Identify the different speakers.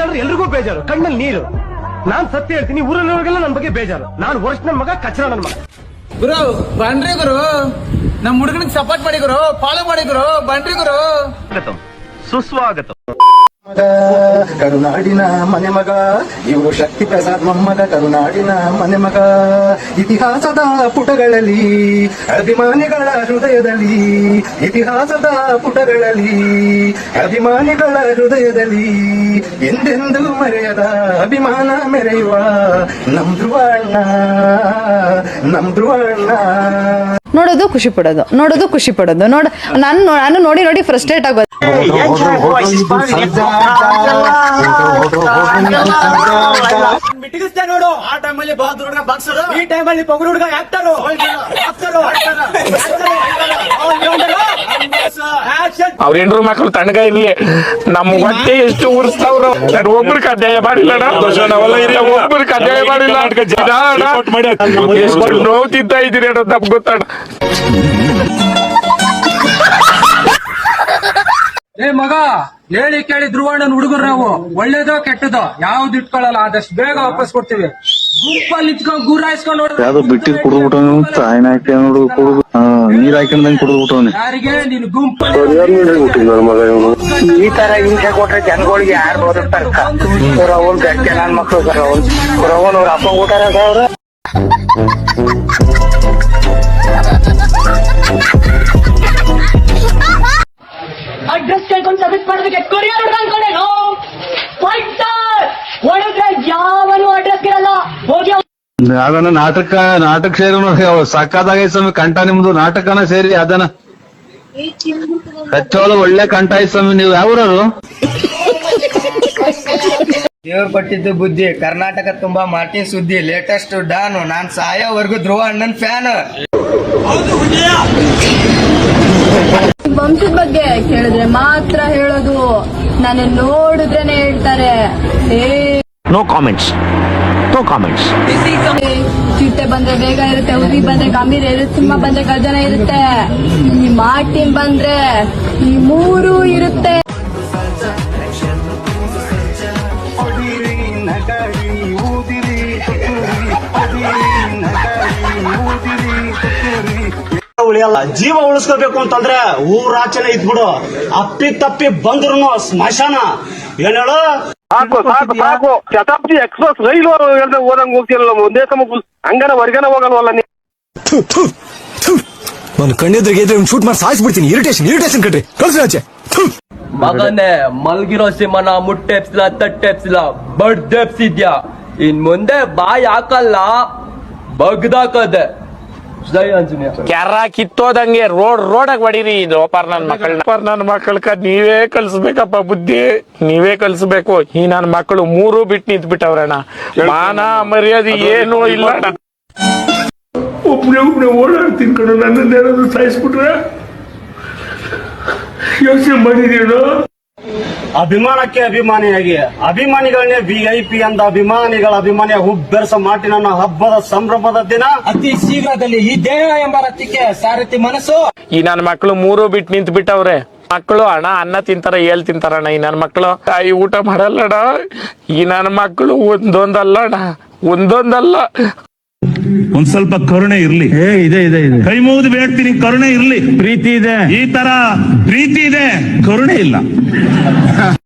Speaker 1: ಅಂದ್ರೆ ಎಲ್ರಿಗೂ ಬೇಜಾರು, ಕಣ್ಣಲ್ಲಿ ನೀರು. ನಾನ್ ಸತ್ಯ ಹೇಳ್ತೀನಿ, ಊರಲ್ಲಿವರೆಗೆಲ್ಲ ನನ್ ಬಗ್ಗೆ ಬೇಜಾರು. ನಾನು ವರ್ಷ ನನ್ ಮಗ, ಕಚ್ಚರ ನನ್ ಮಗ.
Speaker 2: ಗುರು ಬನ್ರಿ ಗುರು, ನಮ್ ಹುಡುಗನಿಗೆ ಸಪೋರ್ಟ್ ಮಾಡಿ ಗುರು, ಫಾಲೋ ಮಾಡಿ ಗುರು, ಬನ್ರಿ ಗುರು.
Speaker 1: ಸುಸ್ವಾಗತ.
Speaker 3: ಕರುನಾಡಿನ ಮನೆ ಮಗ ಇವರು ಶಕ್ತಿ ಪ್ರಸಾದ್ ಮೊಮ್ಮಗ, ಕರುನಾಡಿನ ಮನೆ ಮಗ. ಇತಿಹಾಸದ ಪುಟಗಳಲ್ಲಿ ಅಭಿಮಾನಿಗಳ ಹೃದಯದಲ್ಲಿ, ಇತಿಹಾಸದ ಪುಟಗಳಲ್ಲಿ ಅಭಿಮಾನಿಗಳ ಹೃದಯದಲ್ಲಿ ಎಂದೆಂದೂ ಮರೆಯದ ಅಭಿಮಾನ ಮೆರೆಯುವ ನಮ್ ಧ್ರುವಣ್ಣ, ನಮ್ ಧ್ರುವಣ್ಣ.
Speaker 4: ನೋಡೋದು ಖುಷಿ ಪಡೋದು, ನೋಡೋದು ಖುಷಿ ಪಡೋದು. ನಾನು ನೋಡಿ ಫ್ರಸ್ಟ್ರೇಟ್ ಆಗೋದು.
Speaker 2: ಬಿಟ್ಟಿಗಿಸ್ತೆ ನೋಡು, ಆ ಟೈಮಲ್ಲಿ ಬಹದ್ದೂರ್ ಹುಡುಗ ಬಾಕ್ಸರು, ಈ ಟೈಮಲ್ಲಿ ಪೊಗರು ಹುಡುಗ ಆಕ್ಟರು.
Speaker 5: ಅವ್ರ ಹೆಂಡ್ರು ಮಕ್ಕಳು ತಣ್ಣಗ ಇರ್ಲಿ, ನಮ್ ಹೊಟ್ಟೆ ಎಷ್ಟು ಉರ್ಸ್ತಾವ್ರು. ಒಬ್ರಿಗೆ ಅಧ್ಯಾಯ ಮಾಡಿಲ್ಲ, ಒಬ್ರಿಗೆ ಅಧ್ಯಾಯ ಮಾಡಿಲ್ಲ. ಎಷ್ಟು ನೋವು ತಿಂತ ಇದೀರಿ ಅನ್ನೋದು ನಮ್ಗೆ ಗೊತ್ತಾಡ.
Speaker 2: ಏ ಮಗ, ಹೇಳಿ ಕೇಳಿ ಧ್ರುವಣ್ಣನ ಹುಡುಗರು ನಾವು, ಒಳ್ಳೇದೋ ಕೆಟ್ಟದೋ ಯಾವ್ದು ಇಟ್ಕೊಳ್ಳಲ್ಲ, ಆದಷ್ಟು ಬೇಗ ವಾಪಸ್ ಕೊಡ್ತೀವಿ. ಗುಂಪಲ್ಲಿ ಇಟ್ಕೊಂಡ್ ಗುರಾಯಿಸ್ಕೊಂಡ್ ನೋಡ್ರಿ.
Speaker 6: ಯಾವ್ದು ಬಿಟ್ಟಿದ್ ಕುಡಿದ್ಬಿಟ್ಟವನು, ತಾಯಿನ ಹಾಕಿ ನೋಡು, ನೀರ್ ಹಾಕೊಂಡಂಗ್ ಕುಡಿದ್ಬಿಟ್ಟವನೆ.
Speaker 2: ಯಾರಿಗೆ ನೀನು ಗುಂಪಲ್ಲಿ
Speaker 6: ಮಗ ಇವನು.
Speaker 7: ಈ ತರ ಹಿಂಸೆ ಕೊಟ್ರೆ ಜನಗಳಿಗೆ ಯಾರು ಬದುಕ್ತಾರ? ಅವ್ರ ಗಟ್ಟಿ ನನ್ ಮಕ್ಳು ಸರ್, ಅವ್ರ ಅಪ್ಪ ಊಟಾರ ಅವ್ರ.
Speaker 8: ಅಡ್ರೆಸ್ ಕೇಳ್ಕೊಂಡು ಸಬ್ಮಿಟ್ ಮಾಡೋದಕ್ಕೆ ಕೊರಿಯರ್ ಅನ್ಕೊಂಡೇನು? ಹೊಡೆದ್ರೆ ಯಾವನು ಅಡ್ರೆಸ್ ಇರಲ್ಲ. ಹೋಗಿ
Speaker 6: ಅದನ್ನ ನಾಟಕ ಸೇರಿ ನೋಡಿ, ಸಕ್ಕದಾಗೈತೆ ಸ್ವಾಮಿ ಕಂಠ ನಿಮ್ದು. ನಾಟಕನ ಸೇರಿ ಅದನ್ನ ಕಚ್ಚೋಳು ಒಳ್ಳೆ ಕಂಠ ಐತ್ ಸ್ವಾಮಿ. ನೀವು ಯಾವ್ರವ್ರು?
Speaker 7: ದೇವ್ರು ಕೊಟ್ಟಿದ್ದು ಬುದ್ಧಿ, ಕರ್ನಾಟಕ ತುಂಬಾ ಮಾರ್ಟಿನ್ ಸುದ್ದಿ, ಲೇಟೆಸ್ಟ್ ಡಾನು. ನಾನ್ ಸಾಯೋವರೆಗೂ ಧ್ರುವ ಅಣ್ಣನ್ ಫ್ಯಾನ್.
Speaker 4: ವಂಶದ ಬಗ್ಗೆ ಕೇಳಿದ್ರೆ ಮಾತ್ರ ಹೇಳೋದು, ನಾನು ನೋಡಿದ್ರೇನೆ ಹೇಳ್ತಾರೆ.
Speaker 1: No comments, no comments.
Speaker 4: ಚಿಟ್ಟೆ ಬಂದ್ರೆ ಬೇಗ ಇರುತ್ತೆ, ಹುಲಿ ಬಂದ್ರೆ ಗಂಭೀರ ಇರುತ್ತೆ, ಸಿಂಹ ಬಂದ್ರೆ ಗರ್ಜನ ಇರುತ್ತೆ, ಈ ಮಾರ್ಟಿನ್ ಬಂದ್ರೆ ಈ ಮೂರು ಇರುತ್ತೆ.
Speaker 9: ಉಳಿಯಲ್ಲ. ಜೀವ ಉಳಿಸ್ಕೋಬೇಕು ಅಂತಂದ್ರೆ ಊರಾಚನೆ ಇದ್ಬಿಡು. ಅಪ್ಪಿ ತಪ್ಪಿ ಬಂದ್ರು ಸ್ಮಶಾನ. ಏನ್ ಹೇಳು?
Speaker 6: ಸಾಕು ಶತಾಬ್ದಿ ಎಕ್ಸ್ಪ್ರೆಸ್ ರೈಲು ಓದಂಗ್ ಹೋಗ್ತಿರಲ್ಲ, ಒಂದೇ ಸಮ ಹಂಗನ ಹೊರಗನ ಹೋಗಲ್ವಲ್ಲ ನೀ.
Speaker 3: ನಾನು ಕಣ್ಣೆದ್ರಿಗೆ ಶೂಟ್ ಮಾಡಿ ಸಾಯಿಸ್ಬಿಡ್ತೀನಿ. ಇರಿಟೇಷನ್ ಕಟ್ರಿ, ಕಳ್ಸಿ ಆಚೆ.
Speaker 10: ಮಗನೇ, ಮಲ್ಗಿರೋ ಸಿಂಹನ ಮುಟ್ಟೆಪ್ಸಿಲ್ಲ, ತಟ್ಟೆಪ್ಸಿಲ್ಲ, ಬಡ್ದೆಪ್ಸಿದ್ಯಾ. ಇನ್ ಮುಂದೆ ಬಾಯಿ ಹಾಕಲ್ಲ, ಬಗ್ದಾಕದೆ.
Speaker 5: ಕೆರ ಕಿತ್ತೋದಂಗೆ ರೋಡಾಗ ಹೊಡೀರಿ. ಇದು ನನ್ನ ಮಕ್ಕಳಕ್ಕ ನೀವೇ ಕಲ್ಸ್ಬೇಕಪ್ಪ ಬುದ್ಧಿ, ನೀವೇ ಕಲ್ಸ್ಬೇಕು. ಈ ನನ್ನ ಮಕ್ಕಳು ಮೂರು ಬಿಟ್ಟು ನಿಂತ್ ಬಿಟ್ಟವ್ರಣ್ಣ. ಮಾನ ಮರ್ಯಾದೆ ಏನೂ ಇಲ್ಲ. ಒಬ್ನೇ ಓಡಾಡ್ತೀನಿ ಕಣ, ನನ್ನೇನಾದ್ರು ಸಾಯಿಸ್ಬಿಟ್ರೆ ಯೋಚನೆ ಮಾಡಿದೀನು.
Speaker 9: ಅಭಿಮಾನಕ್ಕೆ ಅಭಿಮಾನಿಯಾಗಿ, ಅಭಿಮಾನಿಗಳನ್ನೇ VIP ಅಂದ ಅಭಿಮಾನಿಗಳ ಅಭಿಮಾನಿಯ ಹುಬ್ಬೆರಸ ಮಾರ್ಟಿನ್ ಹಬ್ಬದ ಸಂಭ್ರಮದ ದಿನ
Speaker 2: ಅತಿ ಶೀಘ್ರದಲ್ಲಿ ಈ ದೇಹ ಎಂಬ ರಥಕ್ಕೆ ಸಾರಥಿ ಮನಸ್ಸು.
Speaker 5: ಈ ನನ್ನ ಮಕ್ಕಳು ಮೂರು ಬಿಟ್ಟು ನಿಂತ್ ಬಿಟ್ಟವ್ರೆ. ಮಕ್ಕಳು ಅನ್ನ ತಿಂತಾರ, ಏಳ್ ತಿಂತಾರಣ್ಣ. ಈ ನನ್ನ ಮಕ್ಕಳು ತಾಯಿ ಊಟ ಮಾಡಲ್ಲಣ್ಣ. ಈ ನನ್ನ ಮಕ್ಕಳು ಒಂದೊಂದಲ್ಲ.
Speaker 11: ಒಂದ್ ಸ್ವಲ್ಪ ಕರುಣೆ ಇರ್ಲಿ. ಇದೆ ಕೈ ಮುಗಿದು ಬೇಡ್ತೀನಿ, ಕರುಣೆ ಇರ್ಲಿ. ಪ್ರೀತಿ ಇದೆ, ಈ ತರ ಪ್ರೀತಿ ಇದೆ, ಕರುಣೆ ಇಲ್ಲ.